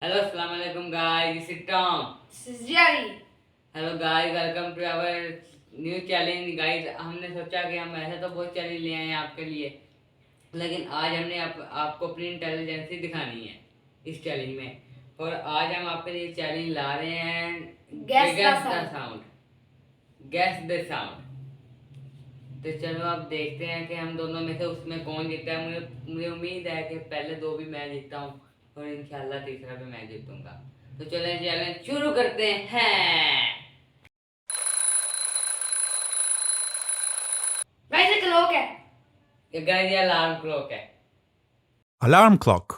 Hello, assalamu alaikum guys. This is Tom. This is Jerry. Hello guys, welcome to our new challenge guys. हमने सोचा कि हम ऐसे तो बहुत चैलेंज ले आए हैं आपके लिए, लेकिन आज हमने आपको अपनी इंटेलिजेंसी दिखानी है इस चैलेंज में। और आज हम आपके लिए चैलेंज ला रहे हैं Guess the sound. Gas the sound. तो चलो अब देखते हैं कि हम दोनों में से उसमें कौन जीतता है। मुझे उम्मीद है कि पहले दो भी मैं जीतता हूँ और इंशाल्लाह तीसरा भी मैं जीतूंगा। तो चलें चैलेंज शुरू करते हैं। Guys, एक लोग है। ये गाइस ये अलार्म क्लॉक है। Alarm clock.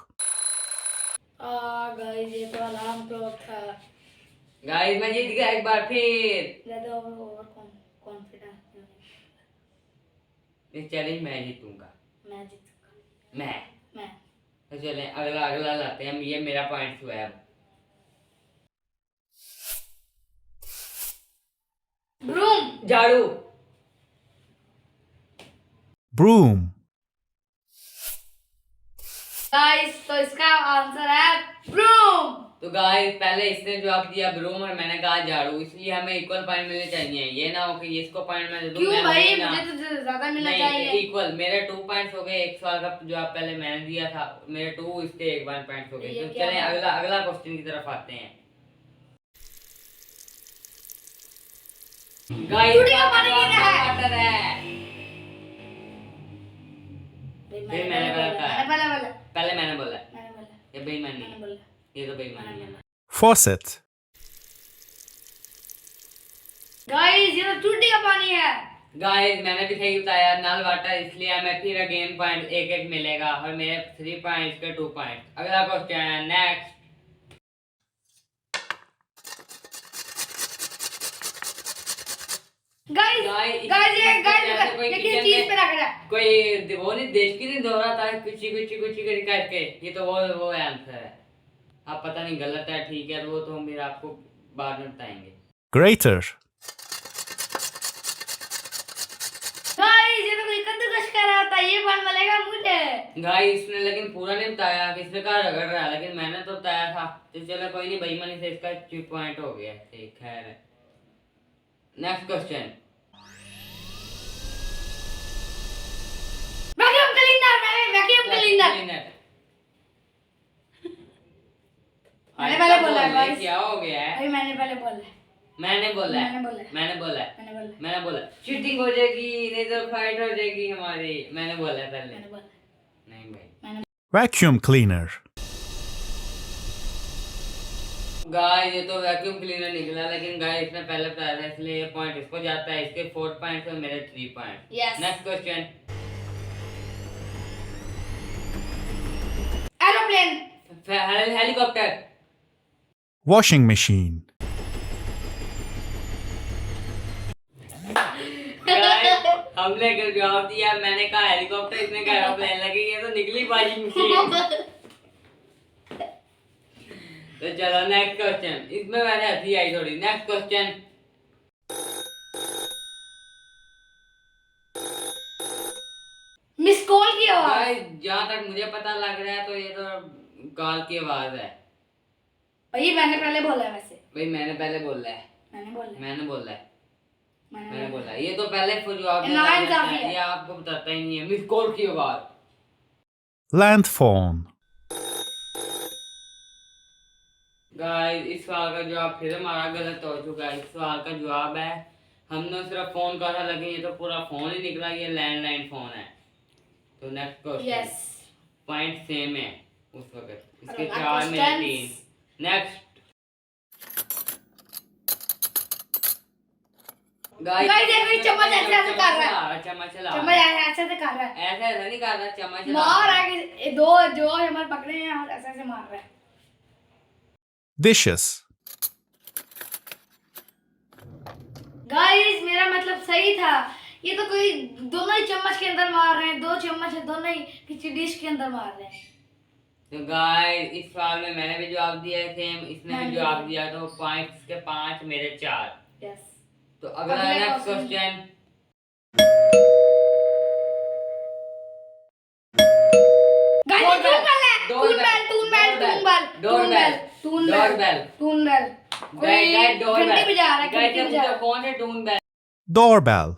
गाइस ये तो अलार्म क्लॉक था। गाइस मैं जीत गया एक बार फिर। ज़्यादा ओवर कॉन्फिडेंस। इस चैलेंज मैं जीतूंगा। मैं जीतूंगा। मैं। तो चलें अगला लाते हैं हम। ये मेरा पॉइंट हुआ है। ब्रूम। झाड़ू। Broom. गाइस तो इसका आंसर है ब्रूम। तो गाइस पहले इसने जवाब दिया ब्रूम और मैंने कहा झाड़ू, इसलिए हमें इक्वल पॉइंट मिलने चाहिए। ये ना हो कि इसको पॉइंट मैं दे दूं। क्यों मैं भाई, ना। मुझे तो ज्यादा मिलना नहीं, चाहिए। इक्वल मेरे 2 पॉइंट्स हो गए। एक सवाल का जवाब पहले मैंने दिया था, मेरे 2 इसके 1 पॉइंट हो गए। ये तो क्या चलें है? अगला क्वेश्चन की तरफ आते हैं। गाइस टूटी का पानी पीना है। वाटर है। फिर मैंने पहले मैंने बोला ये बेईमानी है। ये तो बेईमानी है। Faucet. गाइस ये तो टूटी का पानी है। गाइस मैंने भी सही बताया, नल वाटर, इसलिए हमें फिर अगेन पॉइंट एक मिलेगा और मेरे 3 पॉइंट्स के 2 पॉइंट। अगला क्वेश्चन है नेक्स्ट। गाइस ये किस चीज पे रख रहा है? कोई वो नहीं, देश की नहीं दोहरा था कुछ करके। ये तो वो आंसर है। आप पता नहीं गलत है ठीक है, वो तो हम फिर आपको बाद में बताएंगे। Grater. गाइस ये तो कोई कद्दूकस कर रहा था, ये बन मिलेगा मुझे। गाइस इसने लेकिन पूरा नहीं बताया कि इसने कहा रगड़ रहा है, लेकिन मैंने तो बताया था। तो चलो कोई नहीं, बेईमानी से इसका 2 पॉइंट हो गया। ठीक है, नेक्स्ट क्वेश्चन। Vacuum cleaner. मैंने पहले बोला है गाइस। क्या हो गया है? अभी मैंने पहले बोला है। मैंने बोला चीटिंग हो जाएगी, नहीं तो फाइट हो जाएगी हमारी। मैंने बोला पहले। नहीं भाई। Vacuum cleaner. गाइस ये तो वैक्यूम क्लीनर निकला, लेकिन गाइस इसने पहले बताया था, इसलिए ये पॉइंट इसको जाता है। इसके 4 पॉइंट्स और मेरे 3 point. Yes. Next question. Aeroplane. Helicopter. Washing machine. हमने जवाब दिया, मैंने कहा हेलीकॉप्टर, इसने कहा एरोप्लेन। लगी ये तो निकली वॉशिंग मशीन। तो चलो नेक्स्ट क्वेश्चन। इसमें मैंने हंसी आई थोड़ी। Next question. मिस कॉल की आवाज। जहाँ तक मुझे पता लग रहा है तो ये तो कॉल की आवाज है। भाई मैंने पहले बोला है वैसे। भाई मैंने पहले बोला है। मैंने बोला ये तो पहले जवाब ये आपको बताता ही नहीं है। मिस कॉल की आवाज। Land phone. गाइस इस सवाल का जवाब फिर हमारा गलत हो चुका है। इस सवाल का जवाब है, हमने सिर्फ फोन कहा था, लेकिन ये तो पूरा फोन ही निकला। ये लैंडलाइन फोन है। तो नेक्स्ट क्वेश्चन। पॉइंट सेम है उस वक्त। इसके 4 में 3। नेक्स्ट। गाइस चम्मच ऐसे कर रहा है। चम्मच ऐसे से कर रहा है। ऐसा नहीं कर रहा। चम्मच मार रहा है। दो जो हमारे पकड़े हैं और ऐसे मार रहा है। Dishes. गाइस मेरा मतलब सही था। ये तो कोई दोनों ही चम्मच के अंदर मार रहे हैं। 2 चम्मच है, दोनों ही किसी डिश के अंदर मार रहे हैं। तो गाइस इस सवाल में मैंने भी जवाब दिया है सेम, इसने भी जवाब दिया। तो पॉइंट्स के 5 मेरे 4। यस। तो अगला नेक्स्ट क्वेश्चन। गाइस टून बेल है। टून बेल। डोरबेल। टून डोर बेल। बेल। टून bell. Guys guys door bell. घंटी बजा रहा है, गाइस घंटी बजा रहा है। कौन है टून बेल? Doorbell.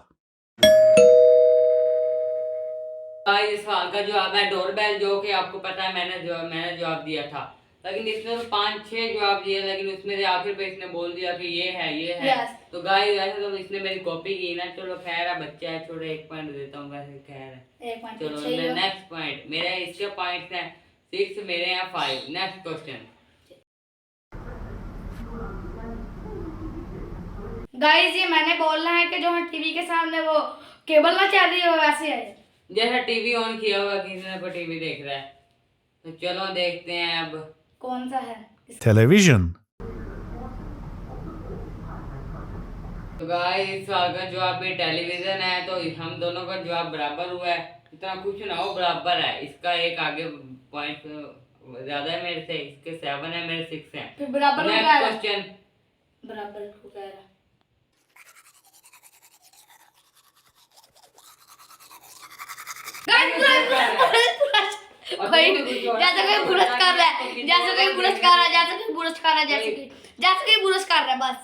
गाइस इस सवाल का जवाब है डोर बेल, जो कि आपको पता है मैंने जवाब दिया था। लेकिन इसने तो 5-6 जवाब दिए, लेकिन उसमें से आखिर पे इसने बोल दिया कि ये है Yes. तो गाइस वैसे तो इसने मेरी कॉपी की ना, चलो खैर है, बच्चा है छोटे, 1 पॉइंट देता हूँ, वैसे खैर है। एक पॉइंट चलो पीछे ही हो। नेक्स्ट पॉइंट, मेरे इसके पॉइंट्स हैं 6, मेरे हैं 5। Next question. गाइस ये मैंने बोलना है कि जो हम टीवी के सामने वो केबल ना चल रही हो वैसे है। जैसा टीवी ऑन किया हुआ किसी ने को टीवी देख रहा है, तो चलो देखते हैं अब। कौन सा है? Television. तो गाइस इस सवाल का जवाब भी टेलीविजन है, तो हम दोनों का जवाब बराबर हुआ है। इतना कुछ ना हो, बराबर है। इसका एक आगे पॉइंट ज्यादा है मेरे से, इसके 7 है, मेरे 6 है। फिर बराबर हो नेक्स्ट गया। क्वेश्चन। बराबर हो गया। कोई जैसे कोई पुरस्कार है, जैसे कोई पुरस्कार है, जैसे कोई पुरस्कार है, जैसे कोई पुरस्कार है, बस।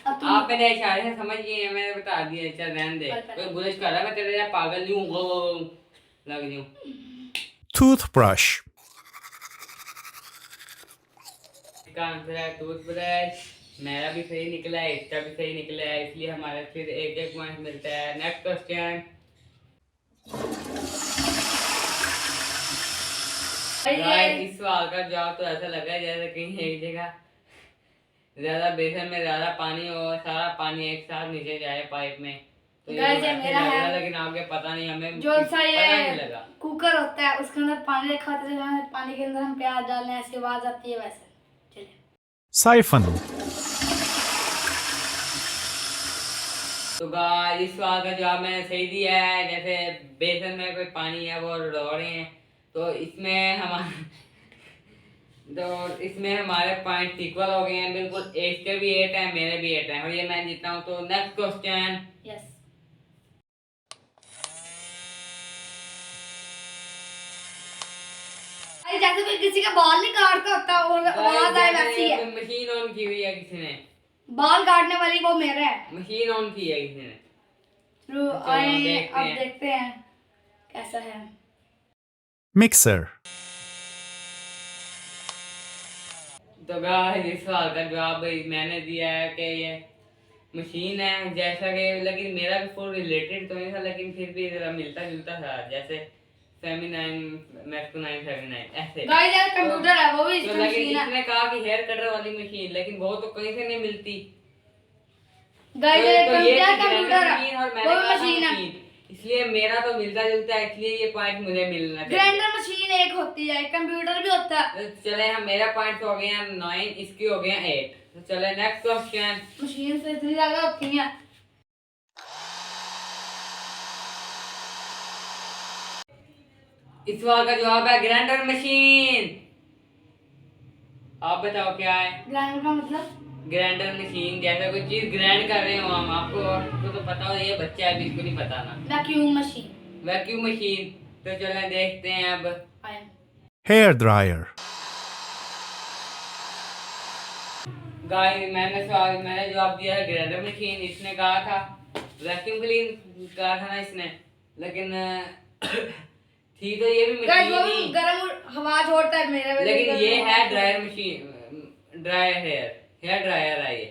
अब तुम आप मेरे इशारे से समझ गए हैं, मैंने बता दिया। चल रहने दे, कोई बुलिश कर रहा है, मैं तेरे जैसा पागल नहीं हूँ, लग नहीं हूँ। Toothbrush. इसका आंसर है टूथब्रश। मेरा भी सही निकला है, इसका भी सही निकला है, इसलिए हमारे फिर 1-1 पॉइंट मिलता है। Next question. गाइस इस सवाल का जवाब तो ऐसा लगा है जैसे कहीं एक जगह ज्यादा बेसन में ज्यादा पानी हो, सारा पानी एक साथ नीचे जाए पाइप में, तो ये गाइस ये वैसे मेरा लग रहा है। लेकिन आगे पता नहीं, हमें जो सा पता नहीं ये लगा। कुकर होता है उसके अंदर पानी रखा होता है, पानी के अंदर हम प्याज डालने ऐसी आवाज आती है वैसे। चलिए। Siphon. तो गाइस इस सवाल का जवाब मैंने सही दिया है। जैसे बेसन में कोई पानी है वो डो रहे हैं, तो इसमें हमारे पॉइंट इक्वल हो गए हैं बिल्कुल। इसके भी 8 है, मेरे भी 8 है, और ये मैं जीता हूँ। तो नेक्स्ट क्वेश्चन। यस। जैसे कोई किसी का बाल नहीं काटता होता और आवाज आए वैसी है। मशीन ऑन की हुई है किसी ने, बाल काटने वाली वो मेरा है। मशीन ऑन की है किसी ने। चलो चलो, आए देखते अब हैं। देखते हैं कैसा है। Mixer. तो गाइस इस सवाल का जवाब मैंने दिया है कि ये मशीन है, जैसा कि लेकिन मेरा भी फुल रिलेटेड तो नहीं था, लेकिन फिर भी जरा मिलता जुलता था, जैसे फेमिनाइन मैस्कुलाइन फेमिनाइन ऐसे। गाइस यार कंप्यूटर है वो भी तो इसमें लेकिन मशीन है। इसने कहा कि हेयर कटर वाली मशीन, लेकिन वो तो कहीं से नहीं मिलती। गाइस तो ये कंप्यूटर है, मशीन और मैंने वो भी कहा था मशीन है। मशीन, इसलिए मेरा तो मिलता जुलता है, इसलिए ये पॉइंट मुझे मिलना चाहिए। ग्राइंडर मशीन एक होती है, कंप्यूटर भी होता है। तो चले हम, मेरा पॉइंट हो गए हैं 9, इसकी हो गए हैं 8। तो चले नेक्स्ट क्वेश्चन। मशीन से इतनी ज्यादा होती है। इस सवाल का जवाब है ग्राइंडर मशीन। आप बताओ क्या है ग्राइंडर का मतलब? Grinder machine? जैसे कोई चीज ग्राइंड कर रहे हो हम, आपको तो पता हो, ये बच्चा है बिल्कुल नहीं पता ना। Vacuum machine. Vacuum machine. तो चलें देखते हैं अब। Hair dryer. गाइस मैंने जवाब दिया है ग्राइंडर मशीन। इसने कहा था वैक्यूम क्लीन कहा था ना इसने, लेकिन थी तो ये भी गाइस वो मशीन भी ही, गर्म हवा छोड़ता है मेरे वाले लेकिन का। ये है dryer machine, dryer hair dryer है ये।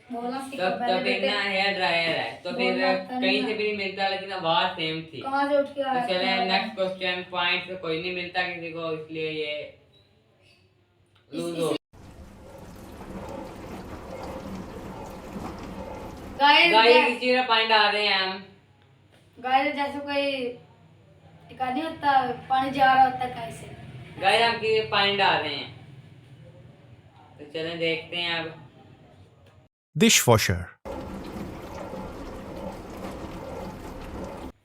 बोलना सीखो तब पहले फिर ना बेटे। हेयर ड्रायर है, तो फिर बोलना आता नहीं कहीं से है। भी नहीं मिलता, लेकिन आवाज सेम थी। कहाँ से उठ के तो आया? चले नेक्स्ट क्वेश्चन। पॉइंट तो कोई नहीं मिलता किसी को, इसलिए ये लूज हो। गाइस गाइस इस चीज में पॉइंट आ रहे हैं हम। गाइस जैसे कोई टिका नहीं होता, पानी जा रहा होता है कहीं से। गाइस हम किसी पॉइंट आ रहे हैं, तो चलें देखते हैं अब। Dishwasher.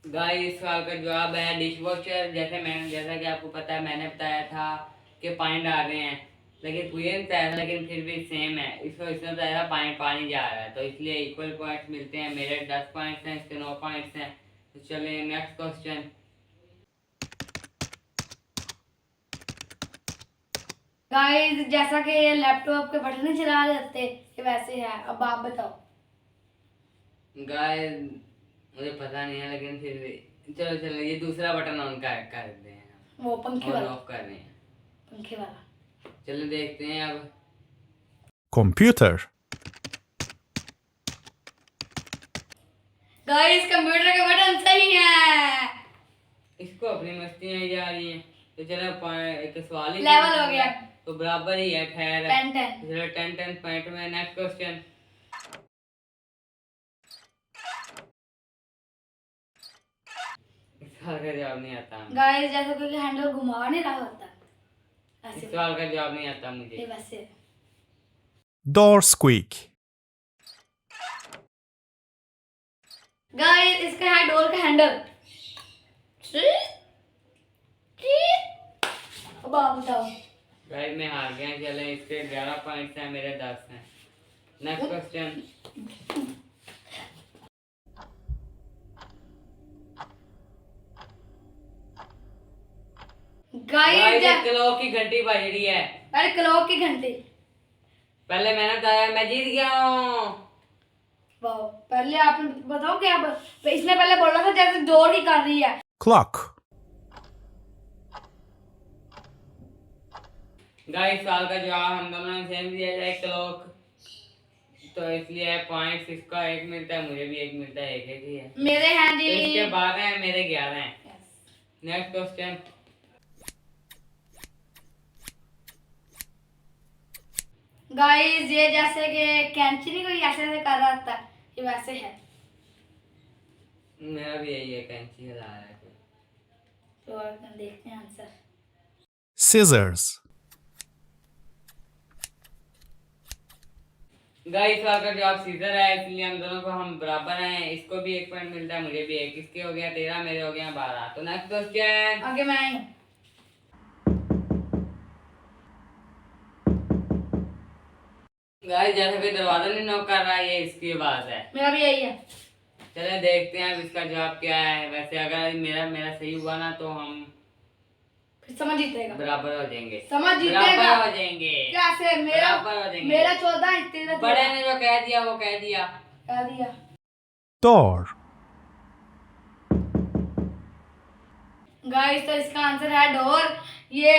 गाइस इस सवाल का जवाब है डिश वॉशर। जैसा कि आपको पता है, मैंने बताया था कि पॉइंट आ रहे हैं, लेकिन पूरे नहीं बताया था, लेकिन फिर भी सेम है। इसमें बताया था पानी जा रहा है, तो इसलिए इक्वल पॉइंट्स मिलते हैं। मेरे 10 पॉइंट्स हैं, इसके 9 पॉइंट्स हैं। तो चलिए नेक्स्ट क्वेश्चन। गाइस जैसा कि ये लैपटॉप के बटन नहीं चला रहे होते ये वैसे है। अब आप बताओ। गाइस मुझे पता नहीं है, लेकिन फिर भी चलो चलो ये दूसरा बटन ऑन कर दे हैं, वो पंखे ऑन वाला, ऑफ कर रहे हैं। पंखे वाला। चलो देखते हैं अब। Computer. गाइस कंप्यूटर के बटन सही है। इसको अपनी मस्तियां ही जा रही हैं। तो चलो एक सवाल ही लेवल हो गया। तो बराबर ही है, खैर 10-10। चलो 10-10 पॉइंट में। Next question. इस सवाल का जवाब नहीं आता मुझे। गाइस जैसे कोई हैंडल घुमा नहीं रहा होता इस ऐसे सवाल का जवाब नहीं आता ये मुझे। वैसे। Door squeak. गाइस इसका है डोर का हैंडल। अब आप बताओ। गाइस मैं हार गया। चले इसके 11 पॉइंट्स हैं, मेरे 10 हैं। Next question. Guys guys clock की घंटी बज रही है। अरे क्लॉक की घंटी। पहले मैंने बताया, मैं जीत गया हूँ। वाह पहले आपने बताओ क्या इसने पहले बोला था जैसे डोर ही कर रही है। Clock. गाइस सवाल का जवाब हम दोनों ने सेम दिया जाए, क्लॉक। तो इसलिए पॉइंट्स इसका 1 मिलता है, मुझे भी 1 मिलता है, एक ही है। मेरे हैं तो जी। इसके 12 हैं, मेरे 11 हैं। Next question. गाइस ये जैसे कि कैंची नहीं कोई ऐसे ऐसे कर रहा था ये वैसे है। मेरा भी यही है, कैंची हिला रहा है कोई। तो और देखते हैं आंसर। Scissors. गाइस सवाल का जवाब सीजर है, इसलिए हम दोनों को हम बराबर हैं। इसको भी 1 पॉइंट मिलता है, मुझे भी 1। इसके हो गया 13, मेरे हो गया 12। तो नेक्स्ट क्वेश्चन। आगे मैं आई हूँ। गाइस जैसे कोई दरवाजा नहीं नॉक कर रहा है, ये इसकी बात है। मेरा भी यही है। चले देखते हैं अब इसका जवाब क्या है। वैसे अगर मेरा सही हुआ ना तो हम फिर समझ जीतेगा। बराबर हो जाएंगे। समझ जीतेगा। बराबर हो जाएंगे। कैसे मेरा बराबर हो जाएंगे। मेरा 14 तेरा बड़े ने जो कह दिया वो कह दिया। कह दिया। Door. गाइस तो इसका आंसर है डोर। ये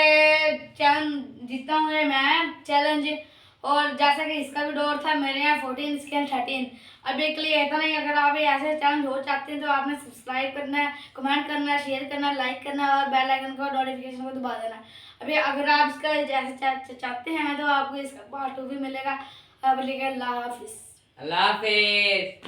चैलेंज जीता हूँ मैं चैलेंज। और जैसा कि इसका भी डोर था, मेरे यहाँ 14 इसके यहाँ 13। अभी के लिए इतना ही। अगर आप ऐसे चैलेंज हो चाहते हैं तो आपने सब्सक्राइब करना है, कमेंट करना है, शेयर करना है, लाइक करना है और बेल आइकन को नोटिफिकेशन को दबा देना। अभी अगर आप इसका जैसे चाहते हैं तो आपको इसका पार्ट 2 भी मिलेगा। अब लेकर अल्लाह हाफिज़। अल्लाह हाफिज।